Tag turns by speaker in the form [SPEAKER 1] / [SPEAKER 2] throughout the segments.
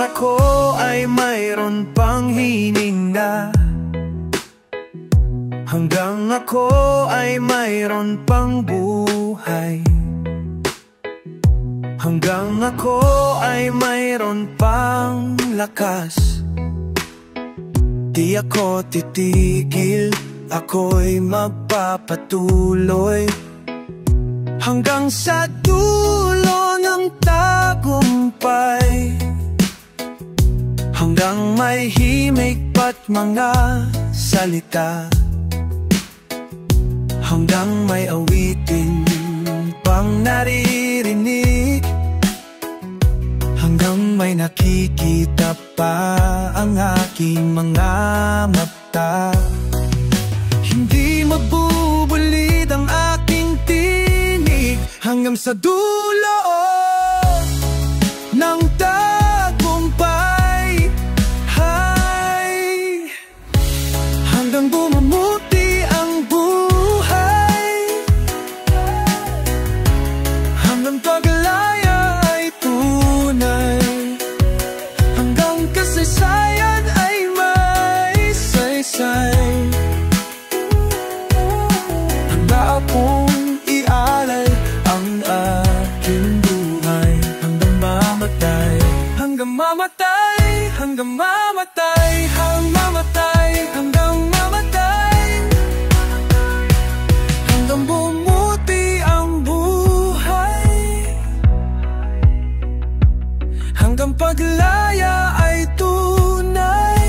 [SPEAKER 1] ako ay mayroon pang hininga, hanggang ako ay mayroon pang buhay, hanggang ako ay mayroon pang lakas. Di ako titigil, ako'y magpapatuloy hanggang sa dulo ng tagumpay, hanggang may himig pa't mga salita, hanggang may awitin pang naririnig, hanggang may nakikita pa ang aking mga mata. Hindi mabubulid ang aking tinig hanggang sa dulo ng tagumpay, hanggang bumuti ang buhay, hanggang paglaya ay tunay, hanggang kasaysayan ay may saysay. Handa akong ialay ang aking buhay hanggang mamatay, hanggang mamatay, hanggang mamatay, hanggang mamatay, hanggang mamatay, hanggang bumuti ang buhay, hanggang paglaya ay tunay,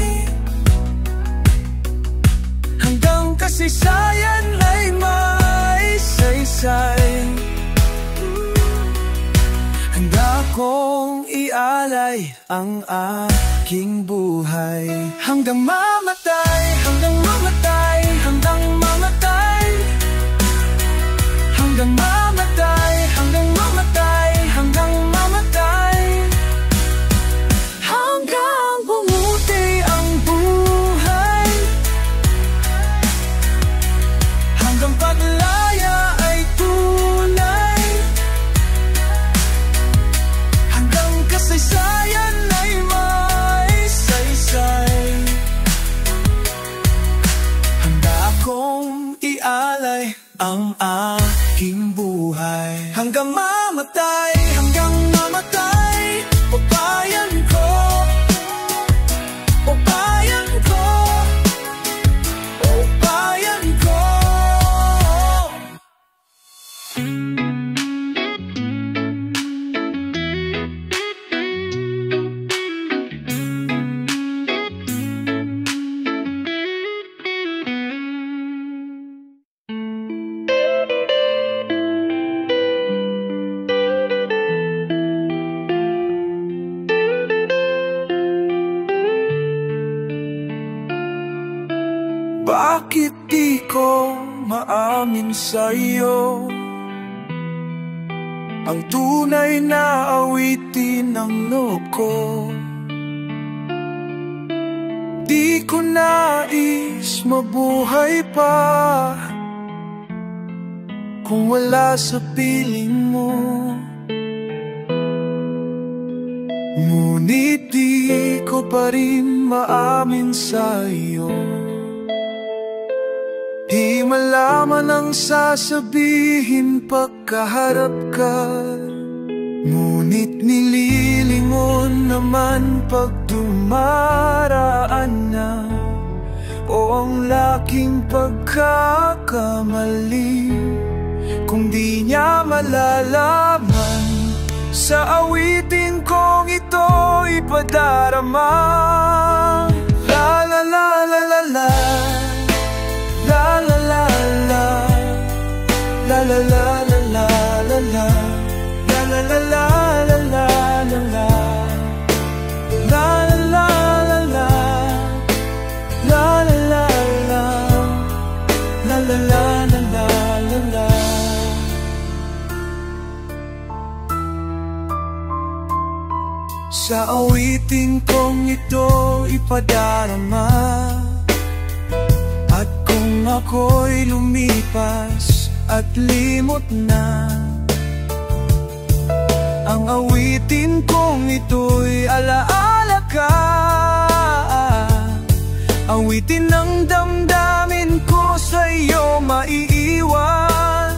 [SPEAKER 1] hanggang kasaysayan ay may saysay. Handa akong ialay ang aking buhay hanggang mamatay, hanggang mamatay, hanggang mamatay, hanggang mamatay, hanggang mamatay, hanggang mamatay, hanggang bumuti ang buhay, hanggang paglaya ay tunay, hanggang kasaysayan ay may saysay. Handa akong ialay ang aking buhay hanggang mamatay, hanggang mamatay. Papayan ko, papayan ko, papayan ko. Bakit di ko maamin sa'yo ang tunay na awitin ng loob ko? Di ko nais mabuhay pa kung wala sa piling mo. Ngunit di ko pa rin maamin sa'yo, di malaman ang sasabihin pagkaharap ka. Ngunit nililingon naman pag dumaraan na, o ang laking pagkakamali kung di niya malalaman. Sa awitin kong ito ipadarama. La la la la la la, la la la la, la la la la la la la, la la la la la la la la, la la la la la, la la la la, la la la la la la. Sa awitin kong ito ipadarama, at kung ako'y lumipas at limot na, ang awitin kong ito'y alaala ka. Awitin ng damdamin ko sa'yo maiiwan,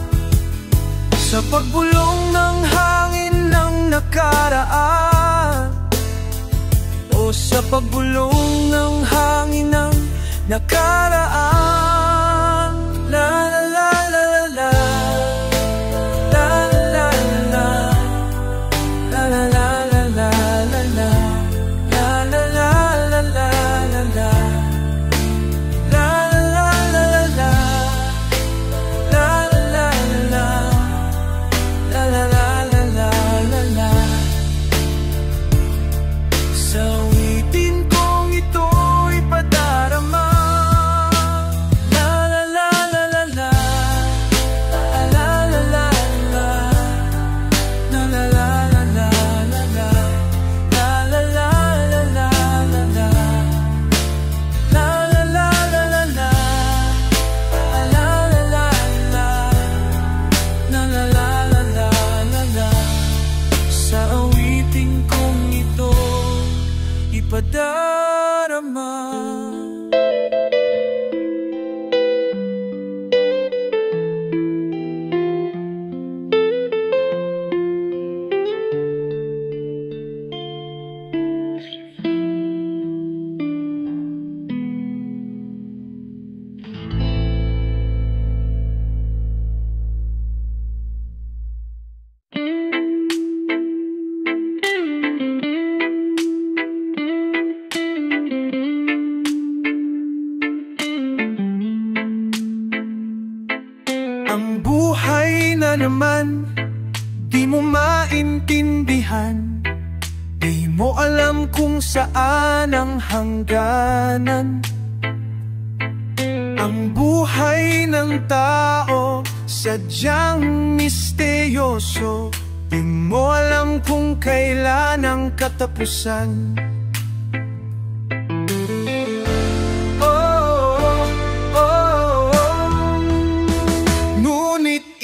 [SPEAKER 1] sa pagbulong ng hangin ng nakaraan, o sa pagbulong ng hangin ng nakaraan. La la la la la, la la la, la la la la la, la la la la la la, la naman, di mo maintindihan, di mo alam kung saan ang hangganan. Ang buhay ng tao sadyang misteryoso, di mo alam kung kailan ang katapusan.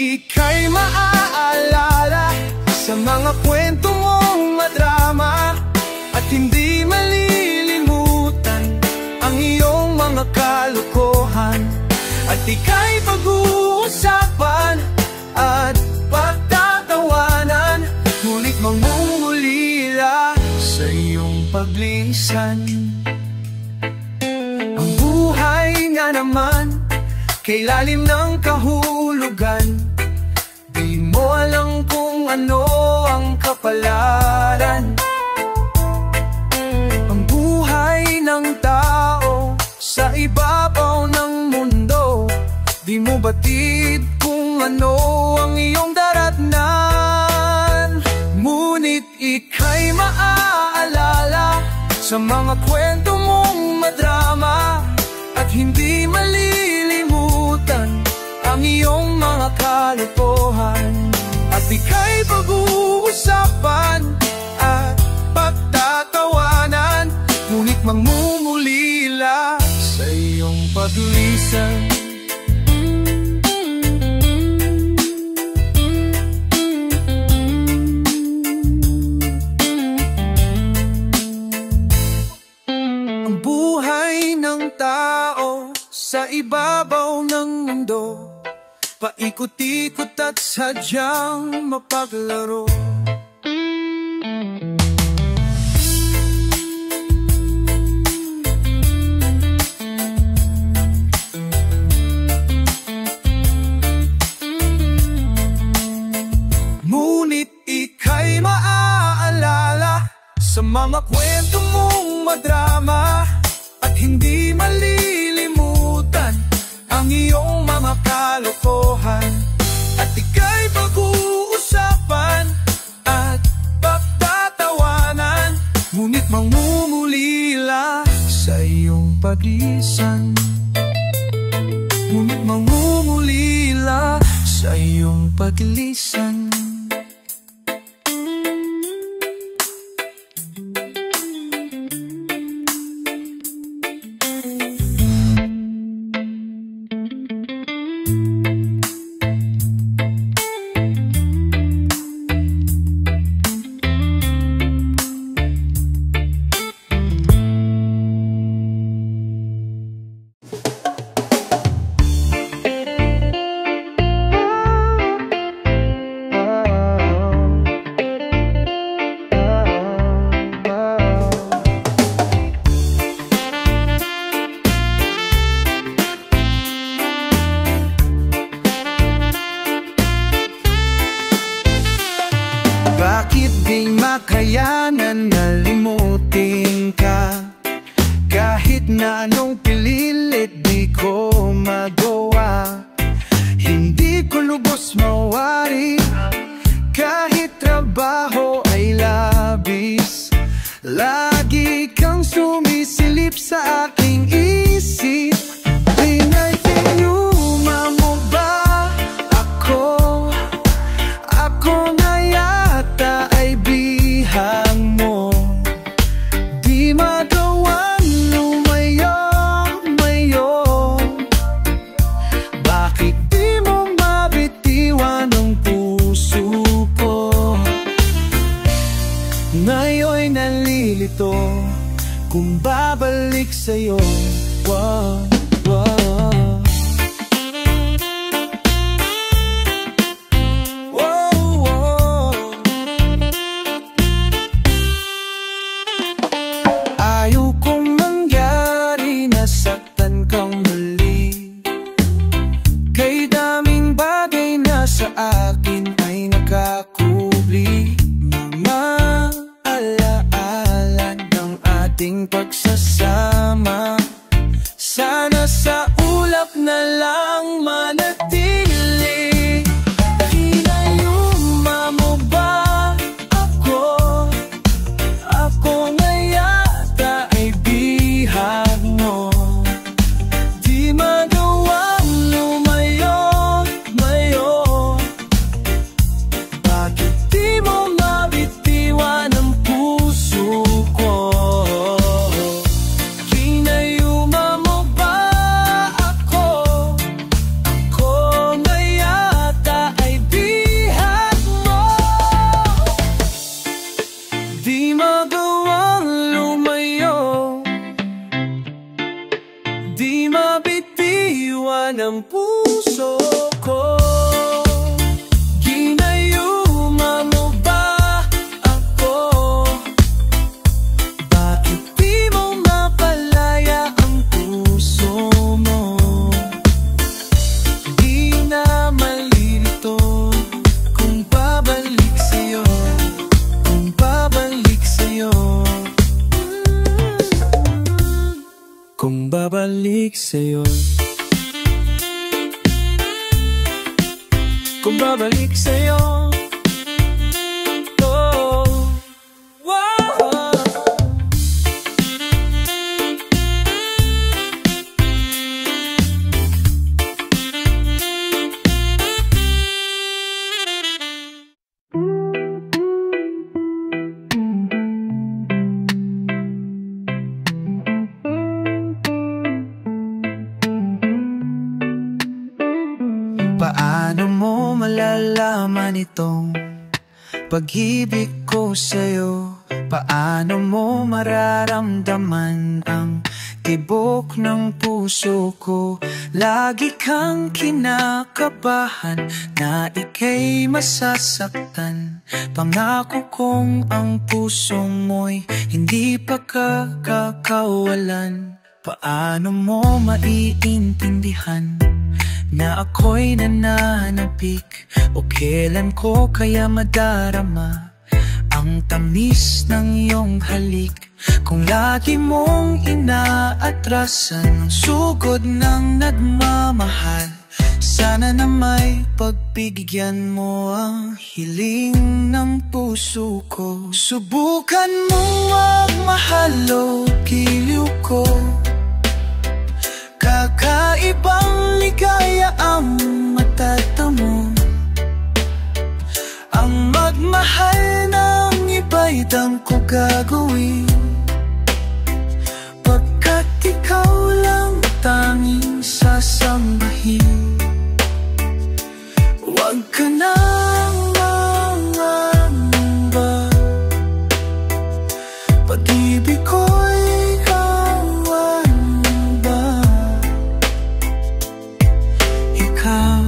[SPEAKER 1] Ika'y maaalala sa mga kwento mong madrama, at hindi malilimutan ang iyong mga kalokohan. At ika'y pag-uusapan at pagtatawanan, ngunit mangungulila sa iyong paglisan. Ang buhay nga naman kay lalim ng kahulugan, di mo alam kung ano ang kapalaran. Ang buhay ng tao sa ibabaw ng mundo, di mo batid kung ano ang iyong daratnan. Ngunit ika'y maaalala sa mga kwento mong madrama, at hindi malilimutan ang iyong mga kalokohan. At ika'y pag-uusapan at pagtatawanan, ngunit mangungulila sa iyong paglisan. Ang buhay ng tao sa ibabaw ng mundo, paikot-ikot at sadyang mapaglaro. Ngunit ika'y maaalala sa mga kwento mong madrama, at hindi malilimutan ang iyong mga kalokohan. At ika'y pag-uusapan at pagtatawanan, ngunit mangungulila sa iyong paglisan. Ngunit mangungulila sa iyong paglisan. anong pililit di ko magawa. Hindi ko lubos mawari, kahit trabaho ay labis. Lagi kang sumisilip sa aking isip. Pinag-inuman mo ba ako? Ako na yata ay bihag mo. Di magawang lumayo-mayo. Bakit di mo mabitiwan ang puso ko? Ngayon'y nalilito kung babalik sa'yo. Wow, wow. Wow, wow. Ayaw kong mangyari na saktan kang muli. Kay daming bagay na sa akin ay nakakubli. Mga alaala ng ating pagsasama, sana sa ulap na lang manatili. Hinayuma mo ba ako? Ako nga yata ay bihag mo. Di magawang lumayo-mayo. Bakit di mo mabitiwan ang puso ko? Hinayuma mo ba ako? Ako nga yata ay bihag mo. Di magawang lumayo. Di mabitiwan ang puso ko. Ginayuma mo ba ako? Bakit di mo mapalaya ang puso mo? Di na malilito kung babalik sa'yo. Kung babalik sa'yo. Kung babalik sa'yo. Kung babalik sa'yo. Oh, wow. Paano mo malalaman itong pag-ibig ko sa'yo? Paano mo mararamdaman ang tibok ng puso ko? Lagi kang kinakabahan na ika'y masasaktan. Pangako kong ang puso mo'y hindi pa kakakawalan. Paano mo maiintindihan na ako'y nananapik? O kailan ko kaya madarama ang tamis ng iyong halik? Kung lagi mong inaatrasan ang sugod ng nagmamahal, sana na may pagbigyan mo ang hiling ng puso ko. Subukan mo wag mahalo giliw ko. Kakaibang ligaya ang matatamo. Ang magmahal ng iba'y dang ko gagawin, pagkat ikaw lang tanging sasambahin. Huwag ka nang mangamba, pag-ibig ko'y kawan ba? Ikaw,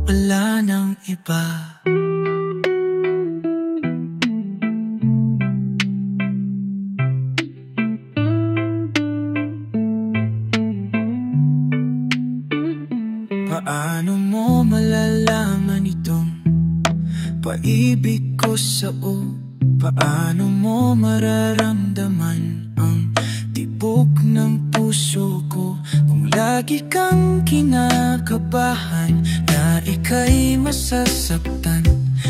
[SPEAKER 1] wala nang iba. Paano mo malalaman itong paibig ko sa'yo? Paano mo mararamdaman ang tibok ng puso Lagi kang kinakabahan na ika'y masasaktan.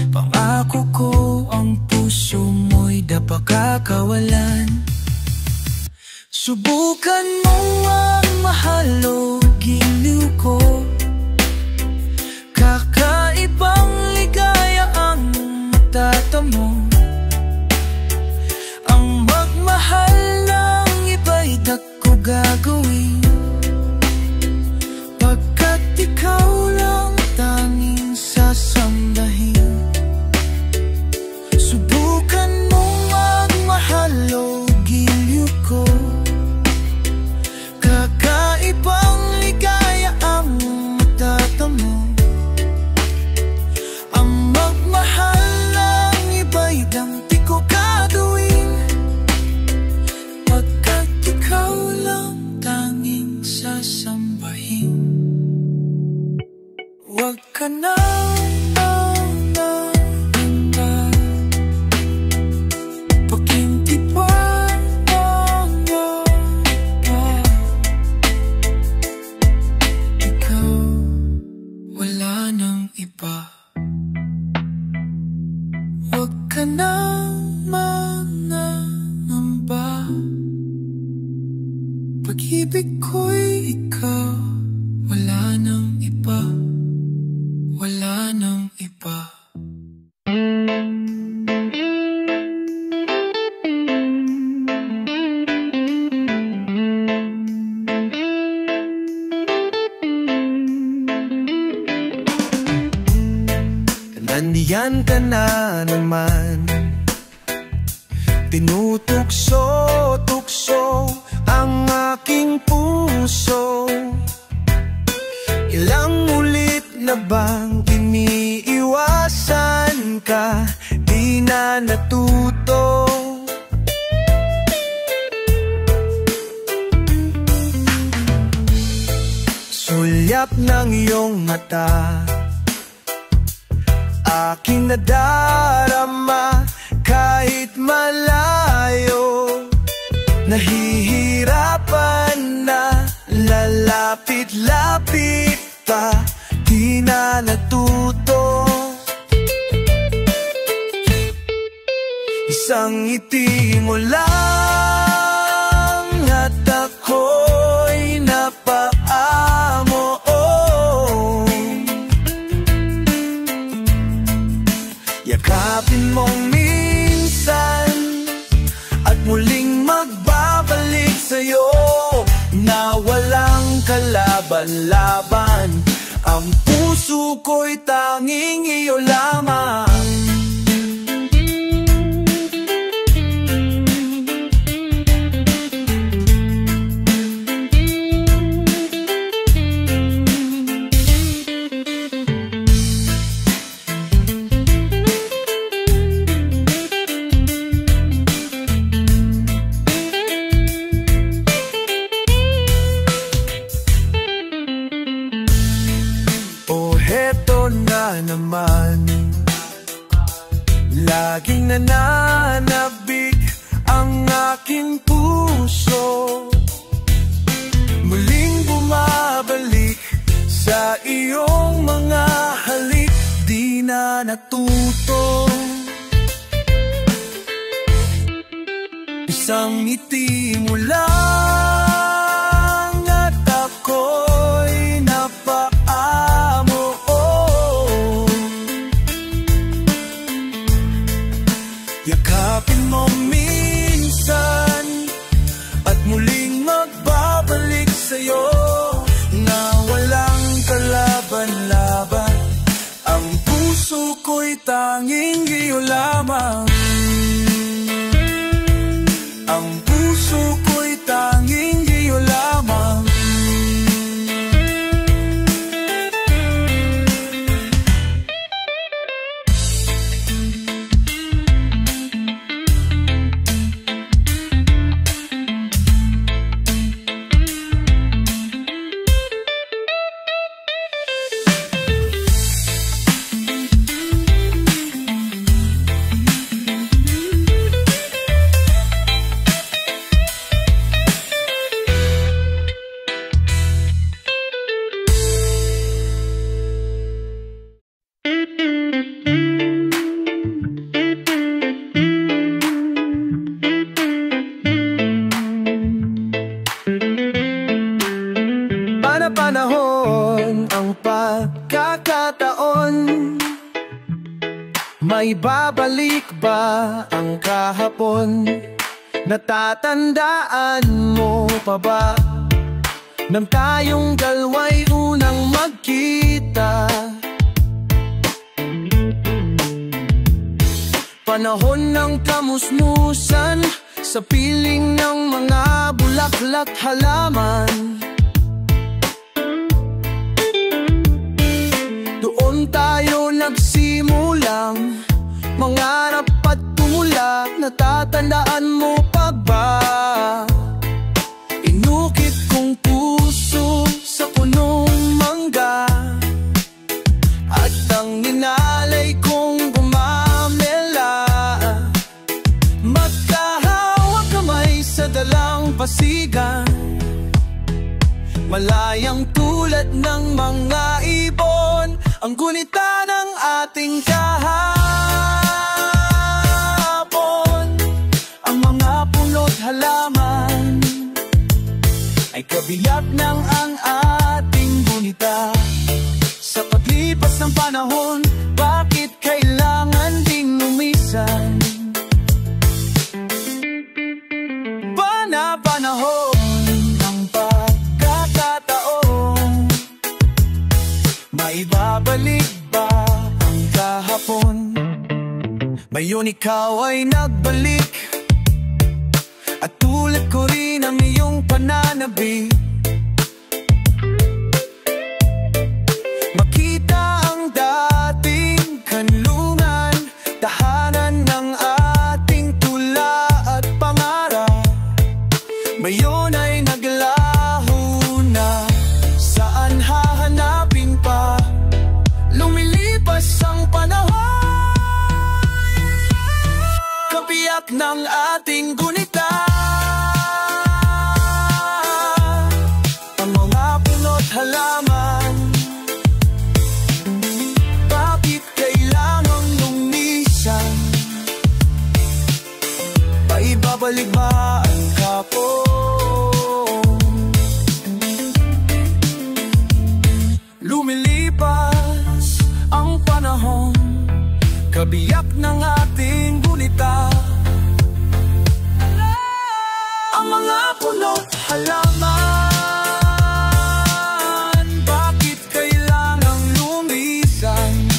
[SPEAKER 1] Pangako ko ang puso mo'y dapakakawalan. Subukan mo ang mahal o giliw ko. Kakaibang ligaya ang matatamo. Ang magmahal ng iba'y dako gagawin, pagkat ikaw lang tanging sasambahin. Subukan mo magmahal o giliw ko. Kakaibang ligaya ang matatamo. Ang magmahal ng iba'y di ko gagawin, pagkat ikaw lang tanging sasambahin. Huwag ka na pag-ibig ko'y ikaw, wala nang iba, wala nang iba. Nandiyan ka na naman, tinutugso-tugso ang aking puso. Ilang ulit na bang iniiwasan ka, di na natuto. Sulyap ng iyong mata, aking nadarama kahit malayo. Nahihirapan na, lalapit-lapit pa, di na natuto. Isang ngiti mo lang at ako'y napaamo. Yakapin mong minsan at muling magbabalik sa'yo, na walang kalaban-laban. Ang puso ko'y tanging iyo lamang. Naman, laging nananabik ang aking puso. Muling bumabalik sa iyong mga halik, di na natuto. Isang ngiti mo lang at ako'y napaamo. Yakapin mo minsan at muling magbabalik sa'yo, na walang kalaban-laban. Ang puso ko'y tanging iyo lamang. Ang puso ko'y tanging iyo lamang. Maibabalik ba ang kahapon? Natatandaan mo pa ba nang tayong dalawa'y unang magkita? Panahon ng kamusmusan sa piling ng mga bulaklak halaman. Doon tayo nagsimulang mangarap at tumula. Natatandaan mo pa ba? Inukit kong puso sa punong mangga, at ang ninalay kong gumamela. Magkahawak kamay sa dalang pasigan, malayang tulad ng mga ibon, ang gunita ng ating kahapon. Ang mga puno't halaman ay kabiyak ng ang ating gunita. Sa paglipas ng panahon, bakit kailangan ding lumisan? Panahon ng pagkakataon, maibabalik ba ang kahapon? Ngayon ikaw ay nagbalik, at tulad ko rin ang iyong pananabik. Makita ang dating kanlungan, tahanan ng ating tula at pangarap. Ngayon ay naglaho na, saan hahanapin pa? Lumilipas ang panahon, kabiyak ng ating gunita. Ang mga puno't halaman, bakit kailangang lumisan? Paibabalik ba ang kahapon? Lumilipas ang panahon, kabiyak ng ating gunita. Ang mga puno't halaman, bakit kailangang lumisan?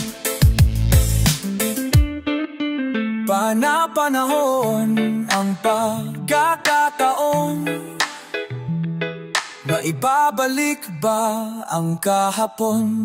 [SPEAKER 1] Panahon ang pagkakataon, maibabalik ba ang kahapon?